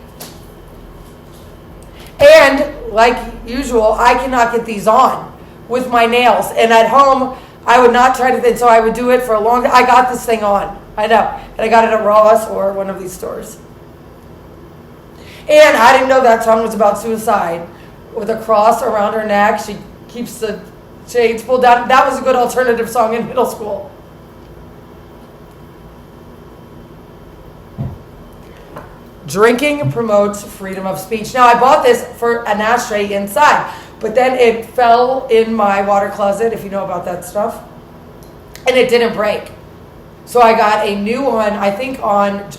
And like usual, I cannot get these on with my nails. And at home, I would not try to think, so I would do it for a long time. I got this thing on. I know. And I got it at Ross or one of these stores. And I didn't know that song was about suicide. With a cross around her neck, she keeps the shades pulled down. That was a good alternative song in middle school. Drinking promotes freedom of speech. Now, I bought this for an ashtray inside, but then it fell in my water closet, if you know about that stuff, and it didn't break. So I got a new one, I think on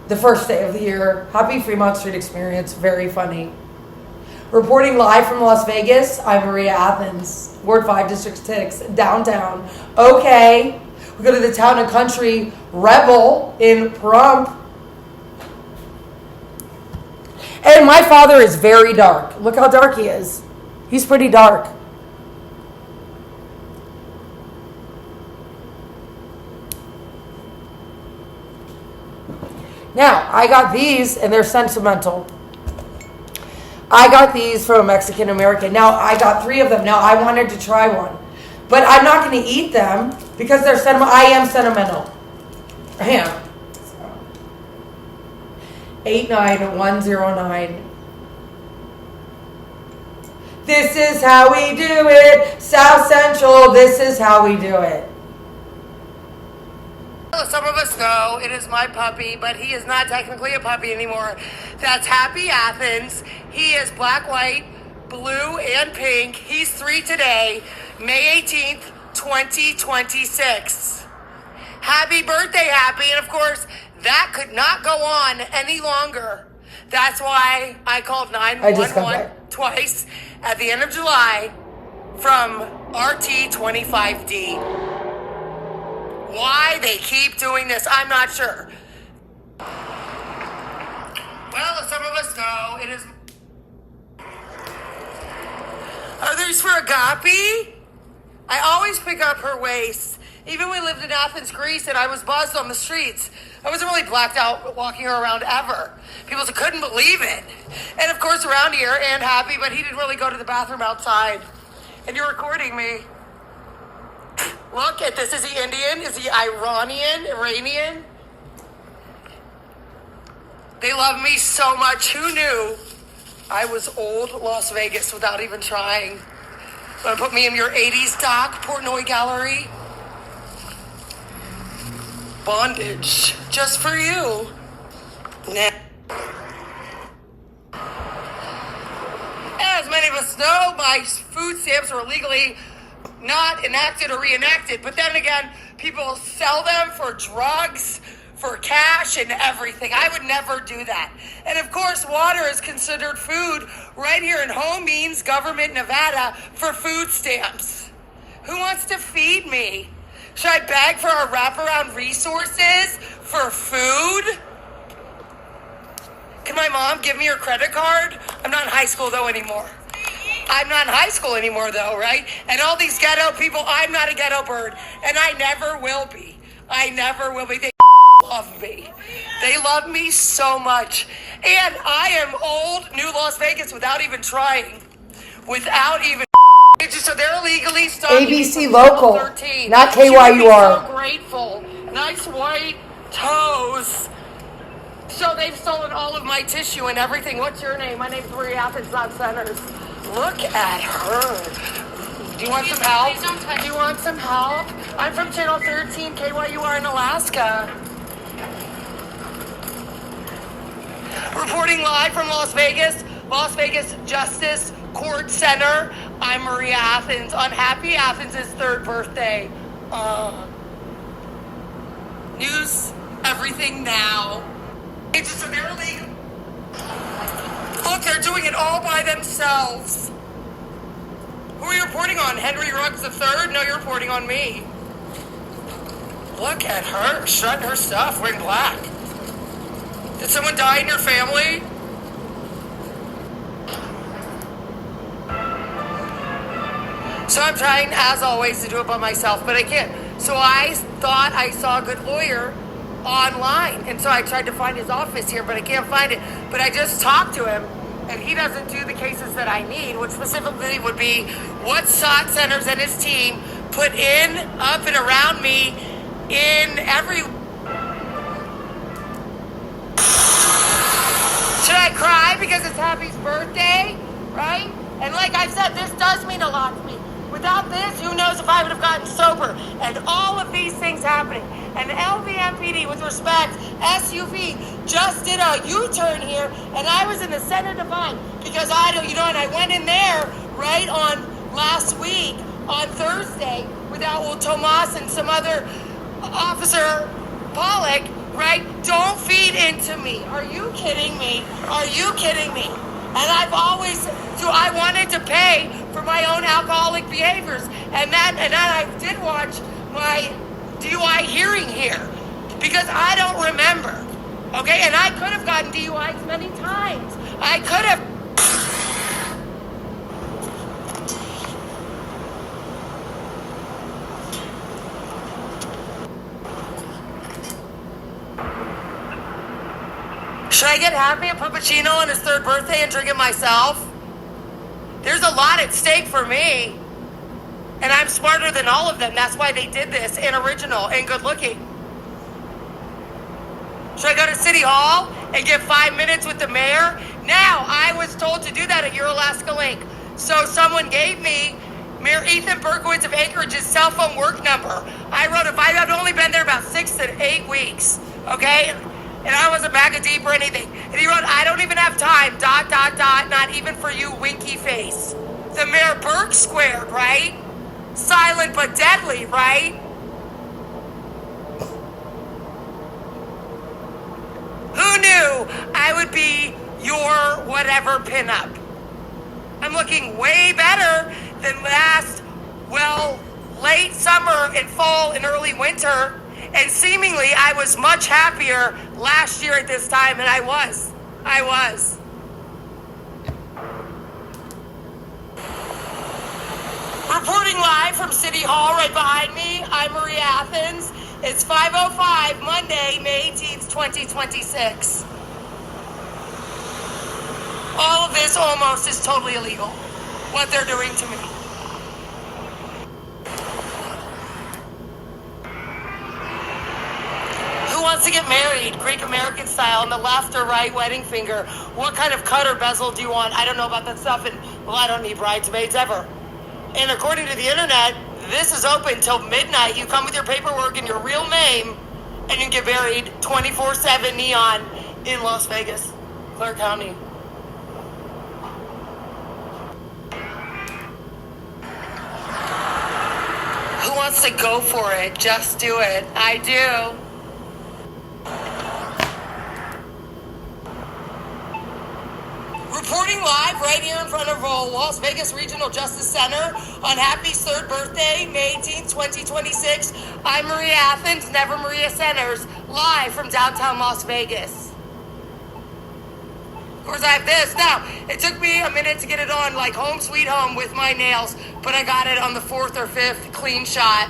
the first day of the year. Happy Fremont Street Experience. Very funny. Reporting live from Las Vegas, I'm Maria Athens, Ward 5, District 6, downtown. Okay. We go to the Town and Country Rebel in Pahrump. And my father is very dark. Look how dark he is. He's pretty dark. Now, I got these, and they're sentimental. I got these from a Mexican American. Now, I got 3 of them. Now, I wanted to try one. But I'm not going to eat them because they're sentimental. I am sentimental. I am. 89109. This is how we do it. South Central, this is how we do it. Some of us know it is my puppy, but he is not technically a puppy anymore. That's Happy Athens. He is black, white, blue, and pink. He's 3 today, May 18th, 2026. Happy birthday, Happy. And of course, that could not go on any longer. That's why I called 911 twice at the end of July from RT25D. Why they keep doing this, I'm not sure. Well, as some of us know, it is... Are these for Agape? I always pick up her waist. Even when we lived in Athens, Greece, and I was buzzed on the streets. I wasn't really blacked out walking her around ever. People couldn't believe it. And of course, around here, and Happy, but he didn't really go to the bathroom outside. And you're recording me. Look at this. Is he Indian? Is he Iranian? They love me so much. Who knew I was old Las Vegas without even trying? Want to put me in your 80s doc, Portnoy Gallery? Bondage, just for you. Nah. As many of us know, my food stamps are illegally not enacted or reenacted. But then again, people sell them for drugs, for cash, and everything. I would never do that. And of course, water is considered food right here in home means government Nevada for food stamps. Who wants to feed me? Should I beg for our wraparound resources for food? Can my mom give me her credit card? I'm not in high school though anymore. I'm not in high school anymore though, right? And all these ghetto people, I'm not a ghetto bird. And I never will be. I never will be. They love me. They love me so much. And I am old New Las Vegas without even trying. Without even. So they're illegally stalking ABC me local, 13. not She would be KYUR. so grateful. Nice white toes. So they've stolen all of my tissue and everything. What's your name? My name's Maria Athens, not Centers. Look at her. Do you want some help? Do you want some help? I'm from Channel 13, KYUR in Alaska. Reporting live from Las Vegas Justice Court Center. I'm Maria Athens on Happy Athens' 3rd birthday. News, everything now. It's just they're illegal. Look, they're doing it all by themselves. Who are you reporting on? Henry Ruggs III? No, you're reporting on me. Look at her, shutting her stuff, wearing black. Did someone die in your family? So I'm trying, as always, to do it by myself, but I can't. So I thought I saw a good lawyer online, and so I tried to find his office here, but I can't find it. But I just talked to him, and he doesn't do the cases that I need, which specifically would be what SOT centers and his team put in, up, and around me in every... Should I cry because it's Happy's birthday, right? And like I said, this does mean a lot to me. Without this, who knows if I would have gotten sober. And all of these things happening. And LVMPD, with respect, SUV, just did a U-turn here, and I was in the center divide because and I went in there, right, on last week, on Thursday, with Owl Tomas and some other officer, Pollock, right? Don't feed into me. Are you kidding me? Are you kidding me? And I wanted to pay for my own alcoholic behaviors. And then I did watch my DUI hearing here because I don't remember. Okay, and I could have gotten DUIs many times. I could have. Should I get Happy a puppuccino on his 3rd birthday and drink it myself? There's a lot at stake for me. And I'm smarter than all of them. That's why they did this, and original and good looking. Should I go to City Hall and get 5 minutes with the mayor? Now, I was told to do that at Your Alaska Link. So someone gave me Mayor Ethan Berkowitz of Anchorage's cell phone work number. I wrote, if I had only been there about 6 to 8 weeks, okay? And I wasn't back deep or anything. And he wrote, I don't even have time, ... not even for you, winky face. The Mayor Burke squared, right? Silent but deadly, right? Who knew I would be your whatever pinup? I'm looking way better than late summer and fall and early winter. And seemingly I was much happier last year at this time, and I was. Reporting live from City Hall right behind me, I'm Maria Athens. It's 5:05, Monday, May 18th, 2026. All of this almost is totally illegal, what they're doing to me. wants to get married, Greek American style, on the left or right wedding finger. What kind of cut or bezel do you want? I don't know about that stuff, and well, I don't need bridesmaids ever. And according to the internet, this is open till midnight. You come with your paperwork and your real name, and you get married 24/7 neon in Las Vegas, Clark County. Who wants to go for it? Just do it. I do. Reporting live right here in front of Las Vegas Regional Justice Center on Happy's 3rd birthday, May 18th, 2026. I'm Maria Athens, never Maria Centers, live from downtown Las Vegas. Of course, I have this. Now, it took me a minute to get it on, like home sweet home with my nails, but I got it on the 4th or 5th clean shot.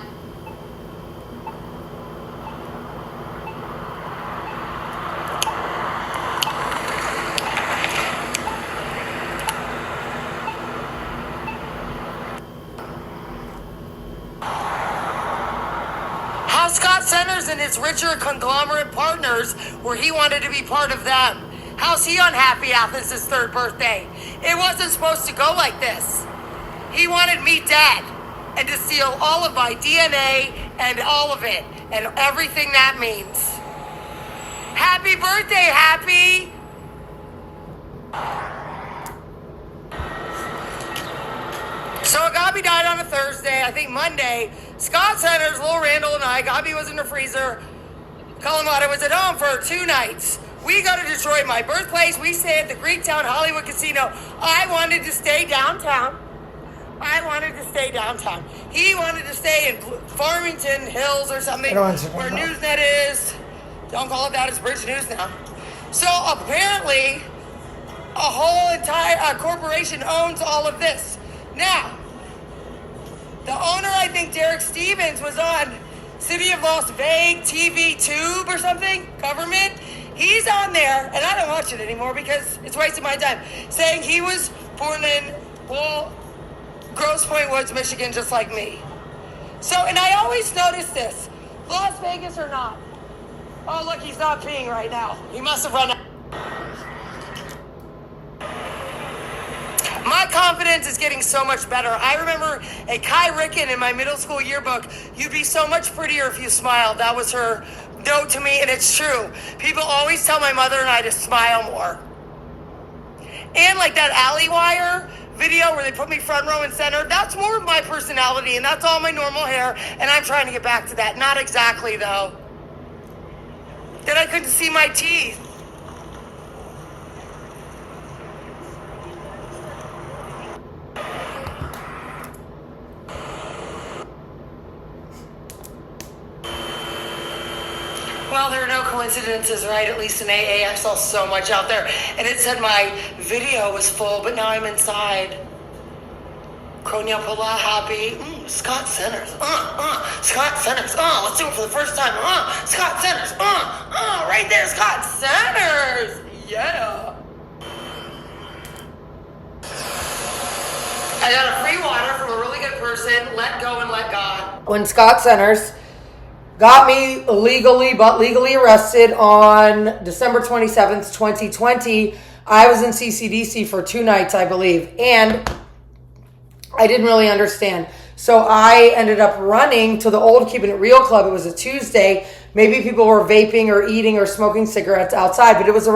How Scott Centers and his richer conglomerate partners, where he wanted to be part of them. How's he unhappy Athens' 3rd birthday? It wasn't supposed to go like this. He wanted me dead and to steal all of my DNA and all of it and everything that means. Happy birthday, Happy! So Gabi died on a Thursday. I think Monday, Scott Centers, Lil Randall, and I, Gabi was in her freezer. Kalamata was at home for 2 nights. We go to Detroit, my birthplace. We stay at the Greektown Hollywood Casino. I wanted to stay downtown. He wanted to stay in Farmington Hills or something, where Newsnet is. Don't call it that, it's Bridge News now. So apparently, a whole entire corporation owns all of this. Now, the owner, I think Derek Stevens, was on City of Las Vegas TV Tube or something, government. He's on there, and I don't watch it anymore because it's wasting my time, saying he was born in, well, Grosse Pointe Woods, Michigan, just like me. So, and I always notice this, Las Vegas or not. Oh, look, he's not peeing right now. He must have run out. My confidence is getting so much better. I remember a Kai Ricken in my middle school yearbook. You'd be so much prettier if you smiled. That was her note to me, and it's true. People always tell my mother and I to smile more. And like that alley wire video where they put me front row and center, that's more of my personality, and that's all my normal hair, and I'm trying to get back to that. Not exactly, though. Then I couldn't see my teeth. Well, there are no coincidences, right? At least in AA, I saw so much out there. And it said my video was full, but now I'm inside. Χρόνια, Πολλά, happy. Scott Centers. Scott Centers. Let's do it for the first time. Scott Centers. Right there, Scott Centers. Yeah. I got a free water from a really good person. Let go and let God. When Scott Centers got me legally arrested on December 27th, 2020. I was in CCDC for 2 nights, I believe, and I didn't really understand. So I ended up running to the old Keeping It Real Club. It was a Tuesday. Maybe people were vaping or eating or smoking cigarettes outside, but it was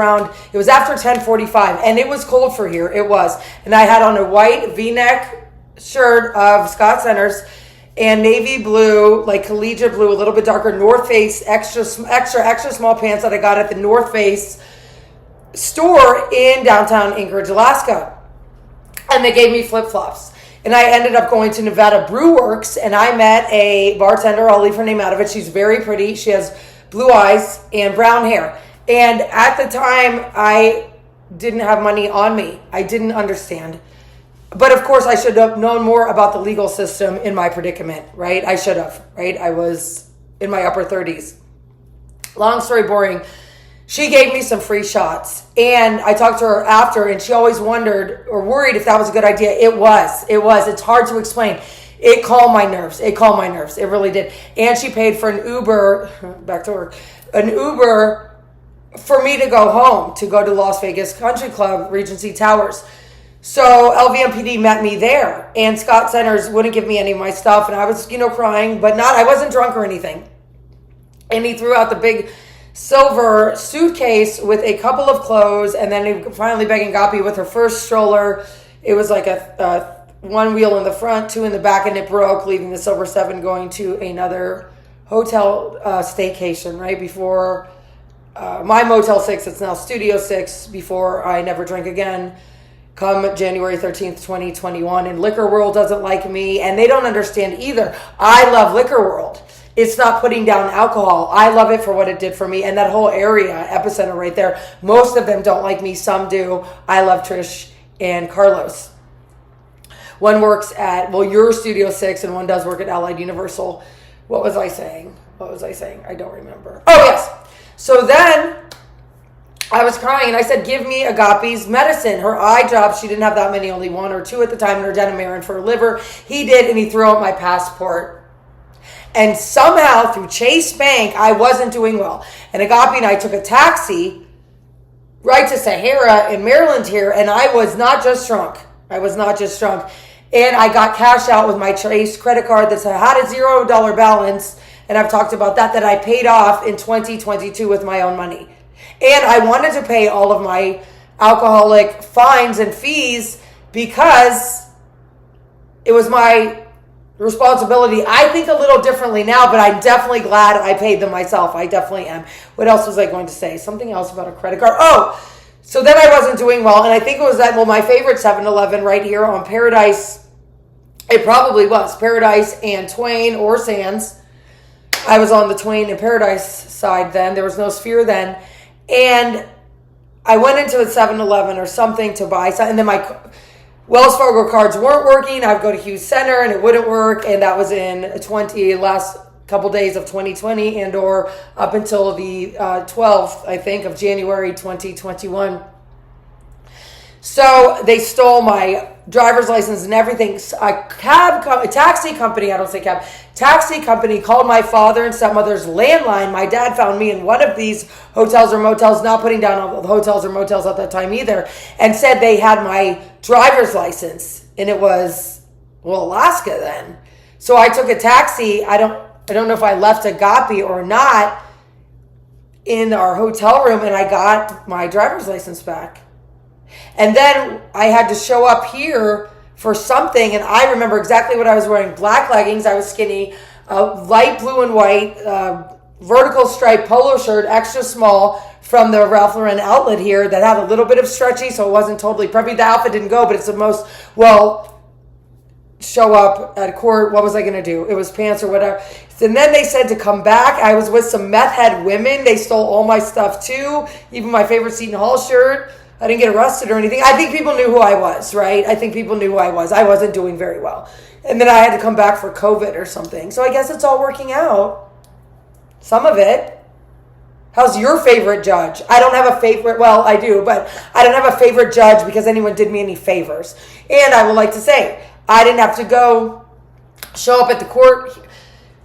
after 10:45, and it was cold for here. It was. And I had on a white V-neck shirt of Scott Centers, and navy blue, like collegiate blue, a little bit darker, North Face, extra small pants that I got at the North Face store in downtown Anchorage, Alaska. And they gave me flip-flops. And I ended up going to Nevada Brew Works, and I met a bartender. I'll leave her name out of it. She's very pretty. She has blue eyes and brown hair. And at the time, I didn't have money on me. I didn't understand. But of course, I should have known more about the legal system in my predicament, right? I should have, right? I was in my upper 30s. Long story boring. She gave me some free shots, and I talked to her after, and she always wondered or worried if that was a good idea. It was. It's hard to explain. It calmed my nerves. It calmed my nerves. It really did. And she paid for an Uber, back to work, an Uber for me to go home, to go to Las Vegas Country Club, Regency Towers. So LVMPD met me there, and Scott Centers wouldn't give me any of my stuff, and I was, crying, but I wasn't drunk or anything. And he threw out the big silver suitcase with a couple of clothes, and then he finally begging Gapi with her first stroller. It was like a one wheel in the front, two in the back, and it broke, leaving the Silver 7 going to another hotel staycation, right before my Motel 6. It's now Studio 6, before I never drink again. Come January 13th, 2021, and Liquor World doesn't like me, and they don't understand either. I love Liquor World. It's not putting down alcohol. I love it for what it did for me, and that whole area, epicenter right there, most of them don't like me, some do. I love Trish and Carlos. One works at, your Studio 6, and one does work at Allied Universal. What was I saying? I don't remember. Oh, yes. So then I was crying, and I said, give me Agape's medicine. Her eye drops. She didn't have that many, only one or two at the time, and her Denamarin for her liver. He did, and he threw out my passport. And somehow, through Chase Bank, I wasn't doing well. And Agape and I took a taxi right to Sahara in Maryland here, and I was not just drunk. And I got cash out with my Chase credit card that had a $0 balance, and I've talked about that I paid off in 2022 with my own money. And I wanted to pay all of my alcoholic fines and fees because it was my responsibility. I think a little differently now, but I'm definitely glad I paid them myself. I definitely am. What else was I going to say? Something else about a credit card. Oh, so then I wasn't doing well, and I think it was my favorite 7-Eleven right here on Paradise. It probably was Paradise and Twain or Sands. I was on the Twain and Paradise side then. There was no Sphere then. And I went into a 7-Eleven or something to buy something, and then my Wells Fargo cards weren't working. I'd go to Hughes Center, and it wouldn't work, and that was in last couple days of 2020 and or up until the 12th, I think, of January 2021. So they stole my driver's license and everything. Taxi company called my father and stepmother's landline. My dad found me in one of these hotels or motels, not putting down all the hotels or motels at that time either, and said they had my driver's license, and it was, Alaska then. So I took a taxi. I don't know if I left Agape or not in our hotel room, and I got my driver's license back. And then I had to show up here for something, and I remember exactly what I was wearing. Black leggings, I was skinny, light blue and white, vertical striped polo shirt, extra small, from the Ralph Lauren outlet here that had a little bit of stretchy, so it wasn't totally preppy. The outfit didn't go, but it's the most, show up at court. What was I going to do? It was pants or whatever. And then they said to come back. I was with some meth head women. They stole all my stuff too, even my favorite Seton Hall shirt. I didn't get arrested or anything. I think people knew who I was, right? I think people knew who I was. I wasn't doing very well. And then I had to come back for COVID or something. So I guess it's all working out. Some of it. How's your favorite judge? I don't have a favorite. Well, I do, but I don't have a favorite judge because anyone did me any favors. And I would like to say, I didn't have to go show up at the court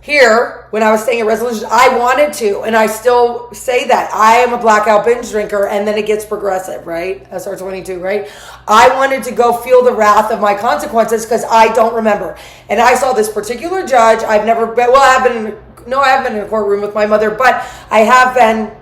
here when I was staying at Resolution. I wanted to, and I still say that. I am a blackout binge drinker, and then it gets progressive, right? SR22, right? I wanted to go feel the wrath of my consequences because I don't remember. And I saw this particular judge. I've never been, I haven't been in a courtroom with my mother, but I have been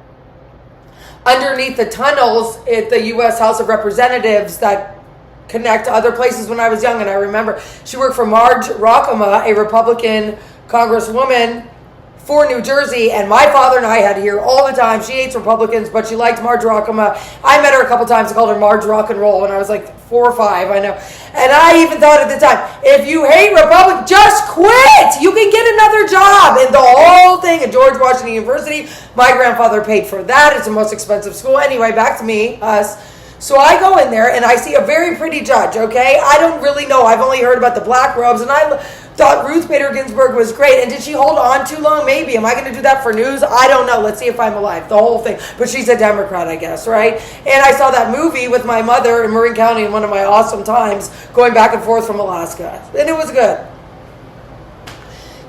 underneath the tunnels at the U.S. House of Representatives that connect to other places when I was young. And I remember she worked for Marge Rockema, a Republican Congresswoman for New Jersey, and my father and I had to hear all the time, she hates Republicans, but she liked Marge Rockema. I met her a couple times. I called her Marge Rock and Roll when I was like 4 or 5, I know. And I even thought at the time, if you hate Republicans, just quit! You can get another job. And the whole thing at George Washington University, my grandfather paid for that. It's the most expensive school. Anyway, back to me, us. So I go in there, and I see a very pretty judge, okay? I don't really know. I've only heard about the black robes, and I thought Ruth Bader Ginsburg was great. And did she hold on too long? Maybe. Am I going to do that for news? I don't know. Let's see if I'm alive. The whole thing. But she's a Democrat, I guess, right? And I saw that movie with my mother in Marin County in one of my awesome times going back and forth from Alaska. And it was good.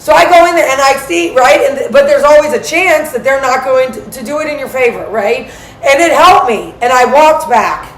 So I go in there and I see, right? But there's always a chance that they're not going to do it in your favor, right? And it helped me. And I walked back.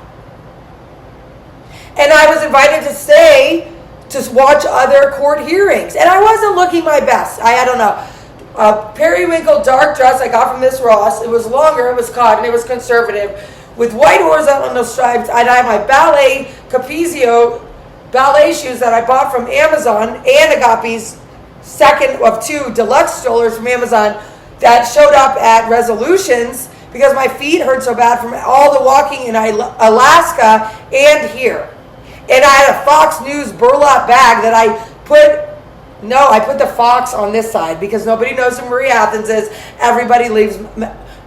And I was invited to stay to watch other court hearings. And I wasn't looking my best. I don't know. A periwinkle dark dress I got from Miss Ross. It was longer, it was cotton, it was conservative. With white horizontal stripes. I had my ballet Capizio ballet shoes that I bought from Amazon, and Agape's second of 2 deluxe strollers from Amazon that showed up at Resolutions because my feet hurt so bad from all the walking in Alaska and here. And I had a Fox News burlap bag that I put the Fox on this side because nobody knows who Maria Athens is. Everybody leaves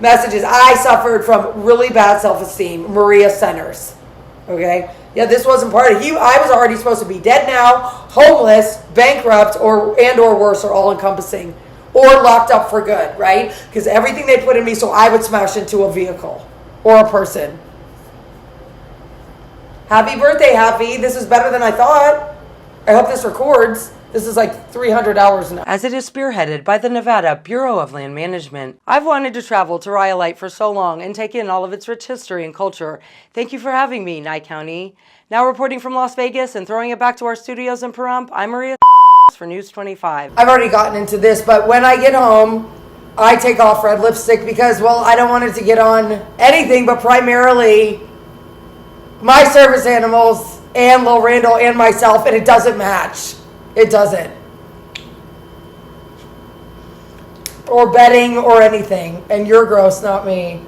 messages. I suffered from really bad self-esteem. Maria Centers. Okay? Yeah, this wasn't part of it. I was already supposed to be dead now, homeless, bankrupt, or worse, or all-encompassing, or locked up for good, right? Because everything they put in me so I would smash into a vehicle or a person. Happy birthday, Happy. This is better than I thought. I hope this records. This is like 300 hours now. As it is spearheaded by the Nevada Bureau of Land Management. I've wanted to travel to Rhyolite for so long and take in all of its rich history and culture. Thank you for having me, Nye County. Now reporting from Las Vegas and throwing it back to our studios in Pahrump, I'm Maria for News 25. I've already gotten into this, but when I get home, I take off red lipstick because, well, I don't want it to get on anything, but primarily my service animals and Lil Randall and myself, and it doesn't match. It doesn't. Or bedding or anything. And you're gross, not me.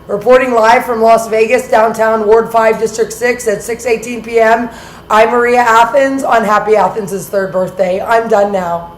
Reporting live from Las Vegas, downtown Ward 5, District 6 at 6:18 p.m. I'm Maria Athens on Happy Athens' 3rd birthday. I'm done now.